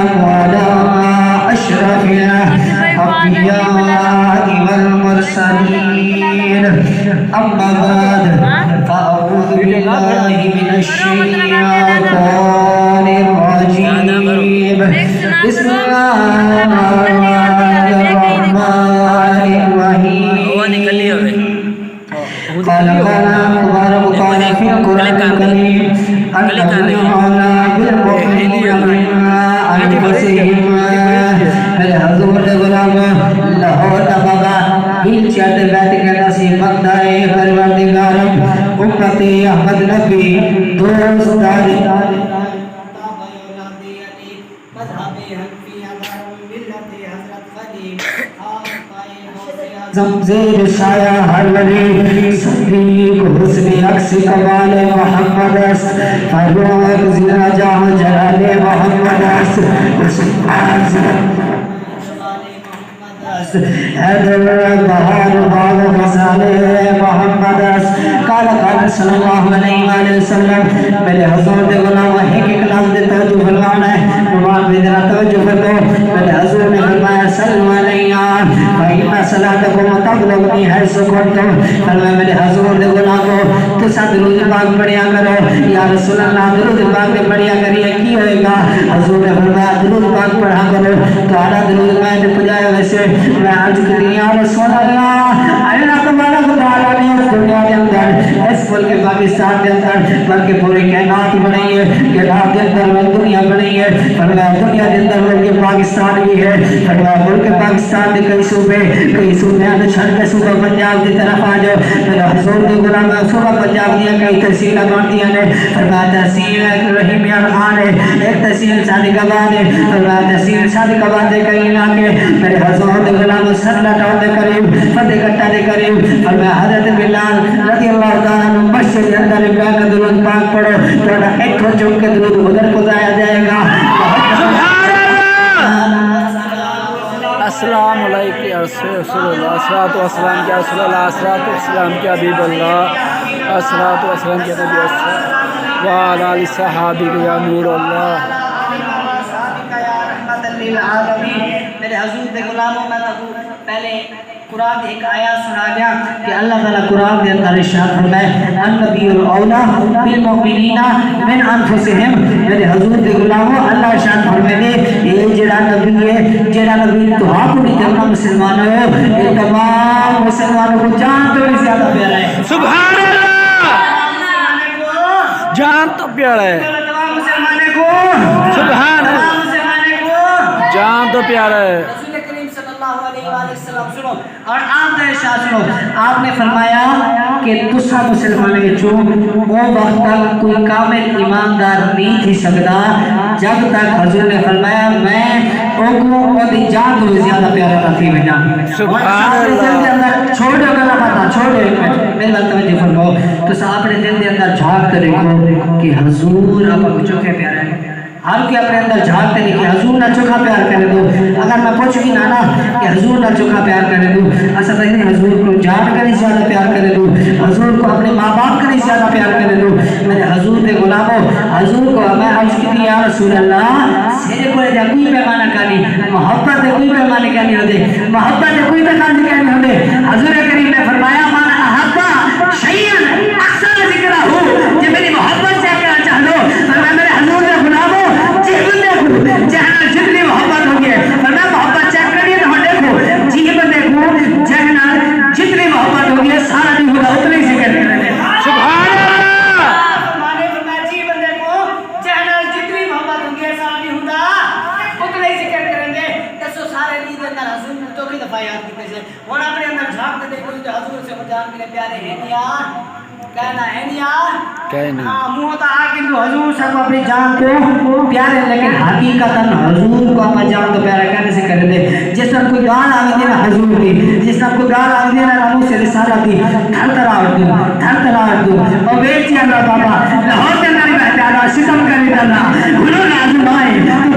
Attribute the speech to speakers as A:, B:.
A: على أشرف الأنبياء والمرسلين أما بعد فأعوذ بالله من الشيطان الرجيم بسم الله الرحمن الرحيم قال مبارك قال في القرآن الكريم الذين على بالمؤمنين من أنفسهم الحضور غلام لاہور تبغى بالشات بات کے نصیب بندہ پروردگار امت احمد نبی دوست داری زمزیر سایہ ہر ولی صدیق حسن عکس کمال محمد اس فروغ زیرہ جہاں جلال محمد اس حیدر بہار باغ غزال محمد اس قال صلی اللہ علیہ وآلہ وسلم میرے حضور دے غلام ایک لفظ دے توجہ فرمانا ہے نماز میں ذرا توجہ فرمو میرے حضور نے فرمایا صلی علیہ فإن صلاتكم تبلغني حيث كنتم فرمایا میرے حضور دے غلامو تو ساتھ درود پاک پڑھیا کرو یا رسول اللہ درود پاک پڑھیا کریے کی ہوئے گا حضور نے فرمایا درود پاک پڑھا کرو تو اعلیٰ درود میں نے پجایا ویسے میں عرض کری یا رسول اللہ اللہ تبارک و تعالیٰ نے اس دنیا کے اندر اس ملک پاکستان کے اندر بلکہ پوری کائنات بنائی ہے کائنات کے اندر دنیا بنائی ہے فرمایا دنیا کے اندر ملک پاکستان بھی ہے فرمایا ملک پاکستان کے کئی صوبے ہیں شرق صوبہ پنجاب کی طرف آ جاؤ میرا حضور کے غلام صوبہ پنجاب دیا کئی تحصیلیں بانٹی ہیں فرمایا تحصیل رحیم یار خان ہے ایک تحصیل صادق آباد ہے فرمایا تحصیل صادق آباد کے کئی علاقے میرے حضور کے غلام سرلا ٹاؤن کے قریب فتح گٹا کے قریب فرمایا حضرت بلال رضی اللہ تعالیٰ عنہ مسجد کے اندر بیان کا درود پاک پڑھو تو ایک ہو چک کے درود ادھر کو ضائع جائے گا
B: السلام علیکم یا رسول اللہ الصلاۃ والسلام یا رسول اللہ الصلاۃ والسلام یا حبیب اللہ الصلاۃ والسلام یا نبی اللہ وعلی آل صحابہ یا نور اللہ
A: میرے حضور کے غلاموں میں پہلے قرآن ایک آیات سنا گیا کہ اللہ تعالیٰ قرآن کے اندر ارشاد فرمائے النبی الاولیٰ بالمؤمنین من انفسہم میرے حضور کے غلاموں اللہ ارشاد فرمائے یہ جڑا نبی ہے جڑا نبی دعا کو نہیں کرنا مسلمانوں یہ تمام مسلمانوں کو جان تو بھی زیادہ پیارا ہے
B: سبحان اللہ جان تو پیارا ہے
A: تمام مسلمانوں کو
B: سبحان اللہ جان تو پیارا ہے سنو اور آپ نے ارشاد سنو آپ نے فرمایا کہ تسا مسلمانوں وچوں وہ وقت تک کوئی کامل ایماندار نہیں تھی سکتا جب تک حضور نے فرمایا میں وہ دی جان تو زیادہ پیارا نہ تھی بنا سبحان اللہ
A: چھوڑو گلا پتا چھوڑو میرے بات توجہ فرماؤ تو آپ نے دل کے اندر جھانکتے رہو کہ حضور آپ کو چوکے پیارا ہے ہر کوئی اپنے اندر جھانکتے نہیں کہ حضور نہ چوکھا پیار کرے دو اگر میں پوچھوں گی نانا کہ حضور نہ چوکھا پیار کرے دو ایسا نہیں حضور کو جان کرے زیادہ پیار کرے دو حضور کو اپنے ماں باپ کرے زیادہ پیار کرے دو میرے حضور کے غلاموں حضور کو میں عرض کی یا رسول اللہ سیرے کو جا کوئی پیمانہ کانی محبت ہے کوئی پیمانے کانی ہوتے محبت ہے کوئی پیمانے کانی ہوتے حضور کریم نے فرمایا مانا احبا شیئن اکثر ذکرہ ہو کہ میری محبت سے کیا چاہ لو فرمایا میرے حضور کے غلاموں جہاں جتنی محبت ہوگی فرمایا محبت چیک کریے تو دیکھو جیب دیکھو جہاں جتنی محبت ہوگی سارا نہیں ہوگا اتنے ہی ذکر کریں گے
B: سبحان اللہ
A: فرمایا جیب دیکھو جہاں جتنی محبت ہوگی سارا نہیں ہوگا اتنے ہی ذکر کریں گے دسو سارے دید اندر حضور نے چوکی دفعہ یاد کرتے سے وہ اپنے اندر جھانکتے دیکھو جو حضور سے جان کے پیارے ہیں یار کہنا ہے یار
B: کہنا
A: منہ تو آگے تو حضور صاحب اپنی جان کو پیارے لیکن حقیقتاً حضور کو اپنا جان تو پیارا کہنے سے کر دے جس طرح کوئی گال آگے دینا حضور کی جس طرح کوئی گال آگے دینا رمو سے رسالہ دی دھر تراؤ دو اور بیٹی اللہ بابا لاہور کے اندر بہت زیادہ ستم کری ڈالنا گھنوں نے آزمائے تو